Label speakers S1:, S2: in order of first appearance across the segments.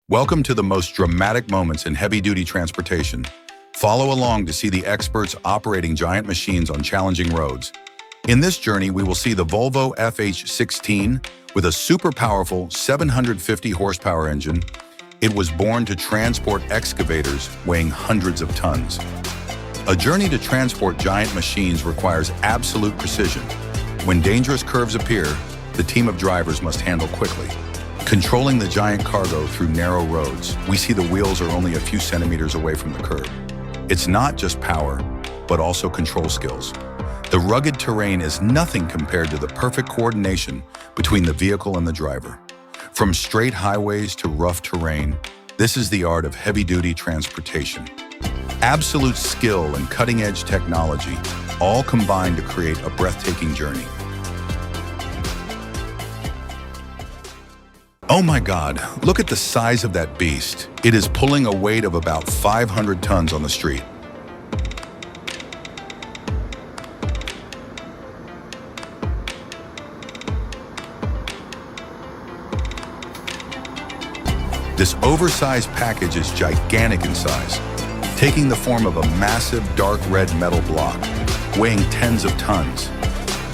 S1: Welcome to the most dramatic moments in heavy-duty transportation. Follow along to see the experts operating giant machines on challenging roads. In this journey, we will see the Volvo FH16 with a super powerful 750 horsepower engine. It was born to transport excavators weighing hundreds of tons. A journey to transport giant machines requires absolute precision. When dangerous curves appear, the team of drivers must handle quickly. Controlling the giant cargo through narrow roads, we see the wheels are only a few centimeters away from the curb. It's not just power, but also control skills. The rugged terrain is nothing compared to the perfect coordination between the vehicle and the driver. From straight highways to rough terrain, this is the art of heavy-duty transportation. Absolute skill and cutting-edge technology all combine to create a breathtaking journey. Oh my God, look at the size of that beast. It is pulling a weight of about 500 tons on the street. This oversized package is gigantic in size, taking the form of a massive dark red metal block, weighing tens of tons.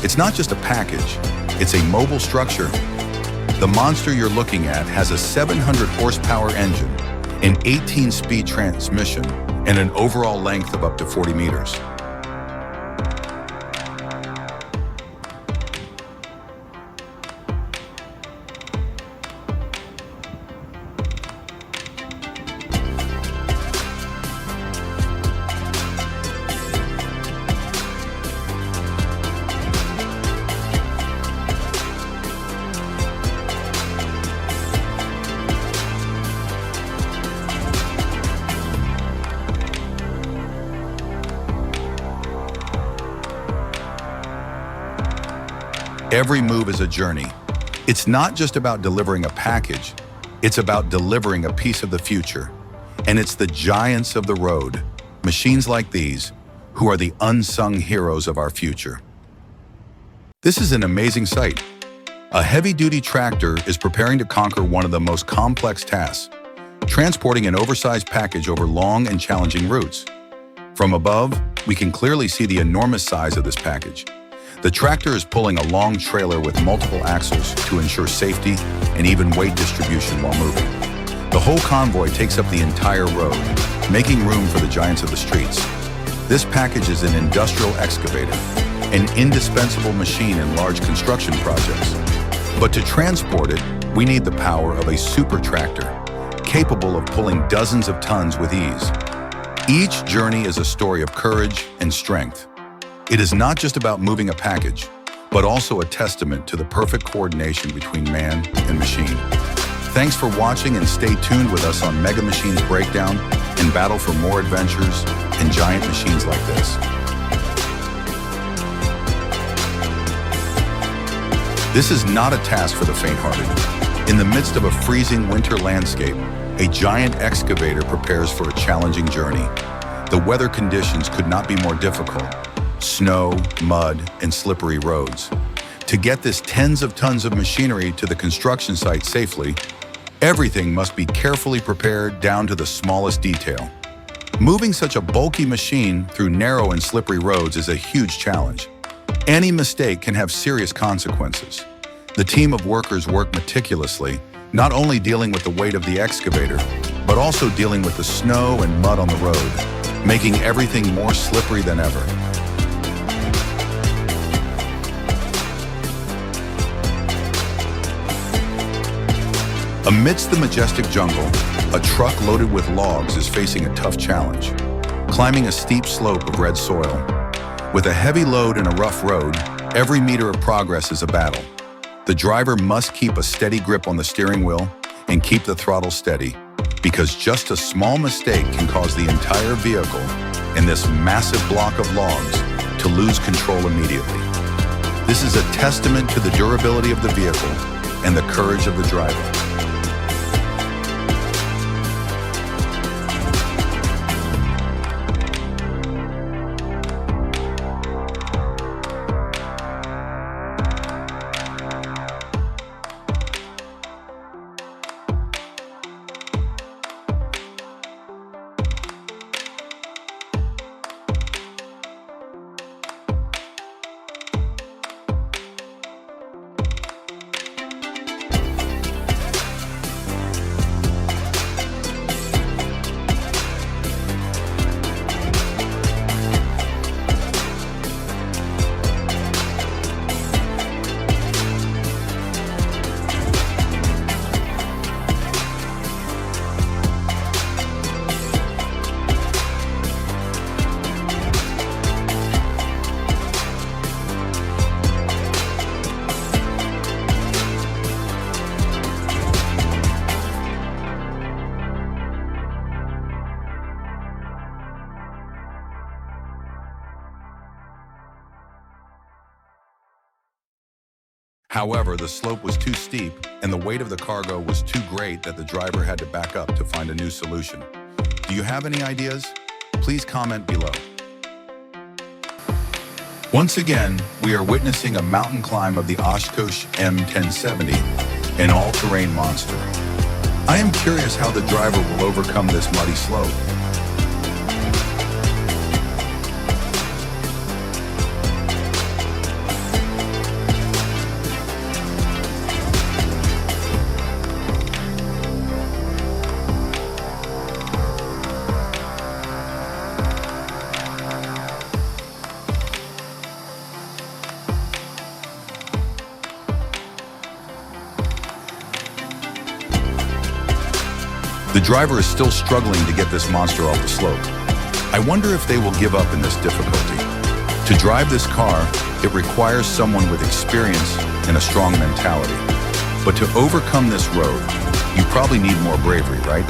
S1: It's not just a package, it's a mobile structure. The monster you're looking at has a 700 horsepower engine, an 18-speed transmission, and an overall length of up to 40 meters. Every move is a journey. It's not just about delivering a package, it's about delivering a piece of the future. And it's the giants of the road, machines like these, who are the unsung heroes of our future. This is an amazing sight. A heavy-duty tractor is preparing to conquer one of the most complex tasks, transporting an oversized package over long and challenging routes. From above, we can clearly see the enormous size of this package. The tractor is pulling a long trailer with multiple axles to ensure safety and even weight distribution while moving. The whole convoy takes up the entire road, making room for the giants of the streets. This package is an industrial excavator, an indispensable machine in large construction projects. But to transport it, we need the power of a super tractor, capable of pulling dozens of tons with ease. Each journey is a story of courage and strength. It is not just about moving a package, but also a testament to the perfect coordination between man and machine. Thanks for watching, and stay tuned with us on Mega Machines Breakdown and battle for more adventures and giant machines like this. This is not a task for the faint-hearted. In the midst of a freezing winter landscape, a giant excavator prepares for a challenging journey. The weather conditions could not be more difficult. Snow, mud, and slippery roads. To get this tens of tons of machinery to the construction site safely, everything must be carefully prepared down to the smallest detail. Moving such a bulky machine through narrow and slippery roads is a huge challenge. Any mistake can have serious consequences. The team of workers work meticulously, not only dealing with the weight of the excavator, but also dealing with the snow and mud on the road, making everything more slippery than ever. Amidst the majestic jungle, a truck loaded with logs is facing a tough challenge, climbing a steep slope of red soil. With a heavy load and a rough road, every meter of progress is a battle. The driver must keep a steady grip on the steering wheel and keep the throttle steady, because just a small mistake can cause the entire vehicle and this massive block of logs to lose control immediately. This is a testament to the durability of the vehicle and the courage of the driver. However, the slope was too steep and the weight of the cargo was too great that the driver had to back up to find a new solution. Do you have any ideas? Please comment below. Once again, we are witnessing a mountain climb of the Oshkosh M1070, an all-terrain monster. I am curious how the driver will overcome this muddy slope. The driver is still struggling to get this monster off the slope. I wonder if they will give up in this difficulty. To drive this car, it requires someone with experience and a strong mentality. But to overcome this road, you probably need more bravery, right?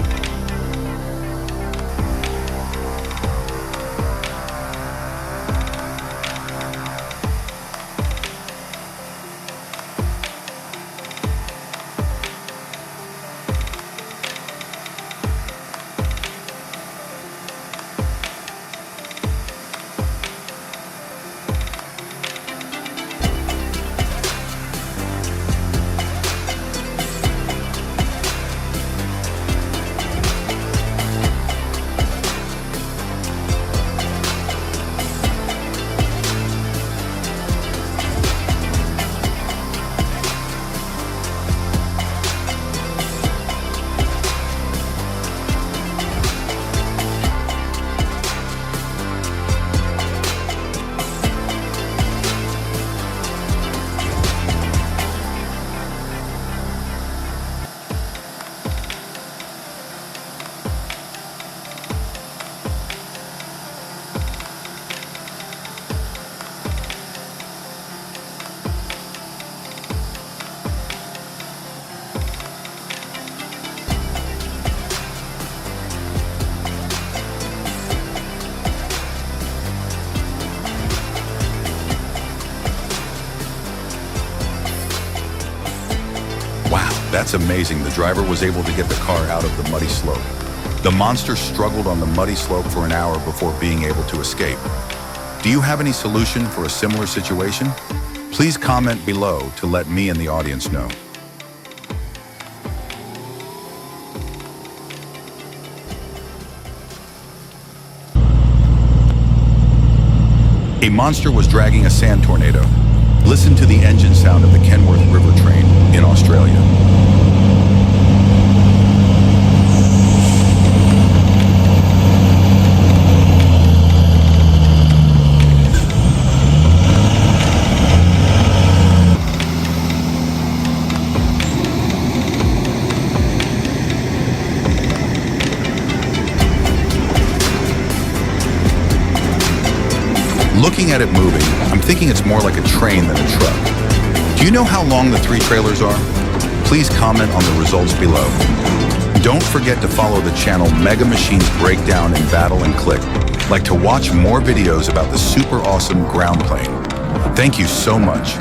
S1: Wow, that's amazing. The driver was able to get the car out of the muddy slope. The monster struggled on the muddy slope for an hour before being able to escape. Do you have any solution for a similar situation? Please comment below to let me and the audience know. A monster was dragging a sand tornado. Listen to the engine sound of the Kenworth River train in Australia. Looking at it moving, I'm thinking it's more like a train than a truck. Do you know how long the 3 trailers are? Please comment on the results below. Don't forget to follow the channel Mega Machines Breakdown in Battle and Click, like to watch more videos about the super awesome ground plane. Thank you so much.